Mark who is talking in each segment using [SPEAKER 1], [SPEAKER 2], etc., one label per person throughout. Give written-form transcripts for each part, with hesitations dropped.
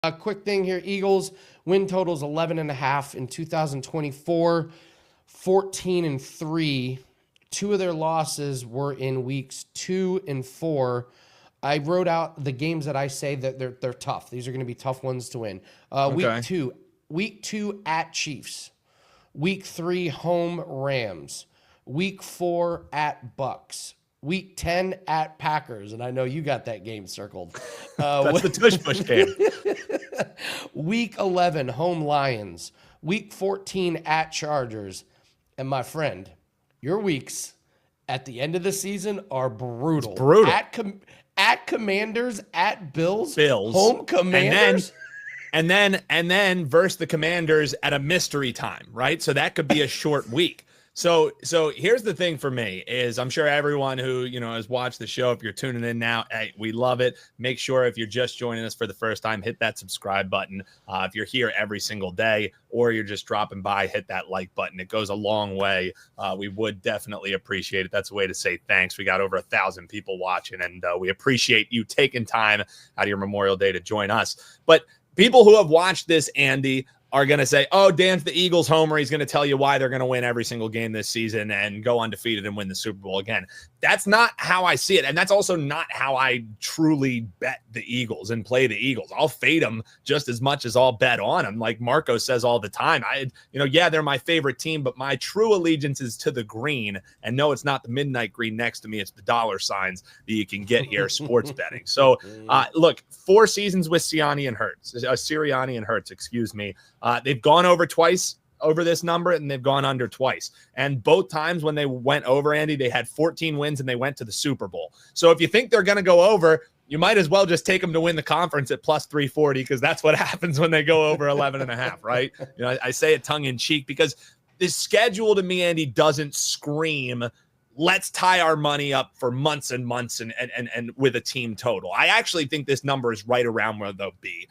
[SPEAKER 1] A quick thing here. Eagles win totals 11.5 in 2024, 14-3. Two of their losses were in weeks 2 and 4. I wrote out the games that I say that they're tough. These are going to be tough ones to win.
[SPEAKER 2] Okay.
[SPEAKER 1] Week 2 at Chiefs. Week 3 home Rams. Week 4 at Bucks. Week 10 at Packers, and I know you got that game circled.
[SPEAKER 2] That's the tush push game.
[SPEAKER 1] Week 11 home Lions. Week 14 at Chargers. And my friend, your weeks at the end of the season are brutal.
[SPEAKER 2] It's brutal.
[SPEAKER 1] At Commanders, at Bills,
[SPEAKER 2] Home
[SPEAKER 1] Commanders.
[SPEAKER 2] And then versus the Commanders at a mystery time, right? So that could be a short week. So here's the thing for me is I'm sure everyone who, has watched the show, if you're tuning in now, hey, we love it. Make sure if you're just joining us for the first time, hit that subscribe button. If you're here every single day or you're just dropping by, hit that like button. It goes a long way. We would definitely appreciate it. That's a way to say thanks. We got over 1,000 people watching, and we appreciate you taking time out of your Memorial Day to join us. But people who have watched this, Andy, are going to say, oh, Dan's the Eagles homer. He's going to tell you why they're going to win every single game this season and go undefeated and win the Super Bowl again. That's not how I see it. And that's also not how I truly bet the Eagles and play the Eagles. I'll fade them just as much as I'll bet on them. Like Marco says all the time, they're my favorite team, but my true allegiance is to the green. And no, it's not the midnight green next to me. It's the dollar signs that you can get here, sports betting. So look, 4 seasons with Sirianni and Hurts, excuse me. They've gone over twice over this number, and they've gone under twice. And both times when they went over, Andy, they had 14 wins and they went to the Super Bowl. So if you think they're going to go over, you might as well just take them to win the conference at plus 340, because that's what happens when they go over 11.5, right? I say it tongue in cheek because this schedule to me, Andy, doesn't scream, let's tie our money up for months and months and with a team total. I actually think this number is right around where they'll be.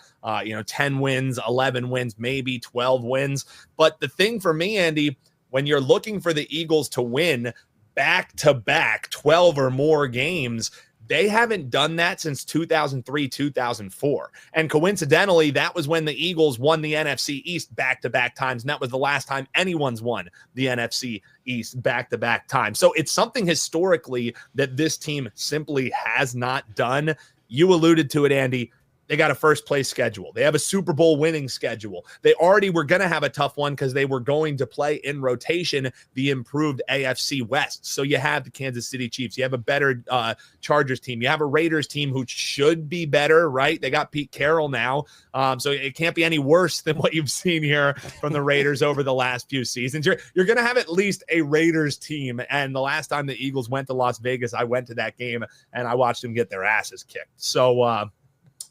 [SPEAKER 2] 10 wins, 11 wins, maybe 12 wins. But the thing for me, Andy, when you're looking for the Eagles to win back-to-back 12 or more games, they haven't done that since 2003, 2004. And coincidentally, that was when the Eagles won the NFC East back-to-back times. And that was the last time anyone's won the NFC East back-to-back times. So it's something historically that this team simply has not done. You alluded to it, Andy. They got a first place schedule. They have a Super Bowl winning schedule. They already were going to have a tough one because they were going to play in rotation the improved AFC West. So you have the Kansas City Chiefs. You have a better Chargers team. You have a Raiders team who should be better, right? They got Pete Carroll now. So it can't be any worse than what you've seen here from the Raiders over the last few seasons. You're going to have at least a Raiders team. And the last time the Eagles went to Las Vegas, I went to that game and I watched them get their asses kicked. So,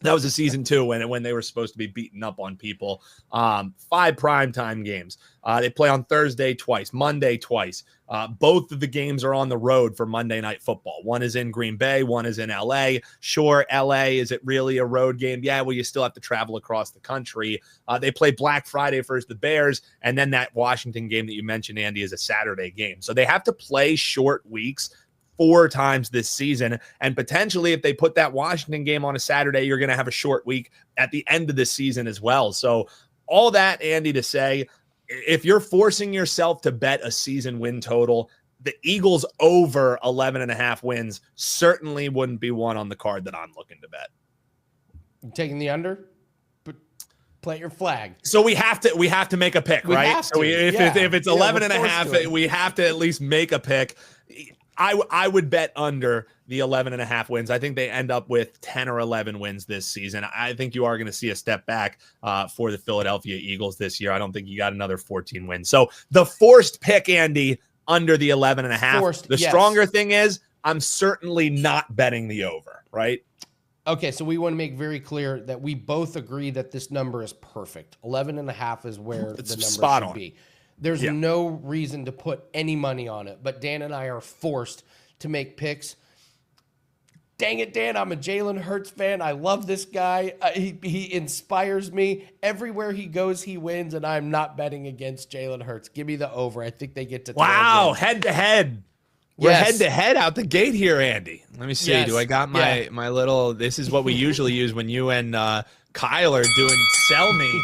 [SPEAKER 2] that was a season 2 when they were supposed to be beating up on people. 5 primetime games. They play on Thursday twice, Monday twice. Both of the games are on the road for Monday Night Football. One is in Green Bay, one is in L.A. Sure, L.A., is it really a road game? Yeah, well, you still have to travel across the country. They play Black Friday versus the Bears, and then that Washington game that you mentioned, Andy, is a Saturday game. So they have to play short weeks 4 times this season. And potentially, if they put that Washington game on a Saturday, you're going to have a short week at the end of the season as well. So all that, Andy, to say, if you're forcing yourself to bet a season win total, the Eagles over 11.5 wins certainly wouldn't be one on the card that I'm looking to bet.
[SPEAKER 1] You taking the under? But plant your flag.
[SPEAKER 2] So we have to make a pick, right? So if it's 11.5, we have to at least make a pick. I would bet under the 11.5 wins. I think they end up with 10 or 11 wins this season. I think you are going to see a step back for the Philadelphia Eagles this year. I don't think you got another 14 wins. So the forced pick, Andy, under the 11.5. Stronger thing is I'm certainly not betting the over, right?
[SPEAKER 1] Okay, so we want to make very clear that we both agree that this number is perfect. 11.5 is where the number should be. There's no reason to put any money on it, but Dan and I are forced to make picks. Dang it, Dan, I'm a Jalen Hurts fan. I love this guy. He inspires me. Everywhere he goes, he wins, and I'm not betting against Jalen Hurts. Give me the over. I think they get to 12 wins.
[SPEAKER 2] Head-to-head. We're head-to-head out the gate here, Andy. Let me see. Do I got my little – this is what we usually use when you and Kyler doing sell me.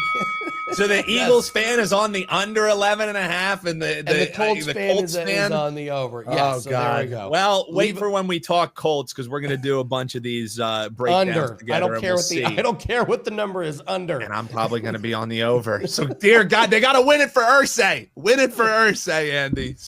[SPEAKER 2] So the Eagles fan is on the under 11.5, and the
[SPEAKER 1] Colts fan is on the over. Yeah, so
[SPEAKER 2] God.
[SPEAKER 1] There we go.
[SPEAKER 2] Well, wait for when we talk Colts, because we're going to do a bunch of these breakdowns
[SPEAKER 1] under.
[SPEAKER 2] together.
[SPEAKER 1] I don't care what the number is under.
[SPEAKER 2] And I'm probably going to be on the over. So, dear God, they got to win it for Irsay. Win it for Irsay, Andy.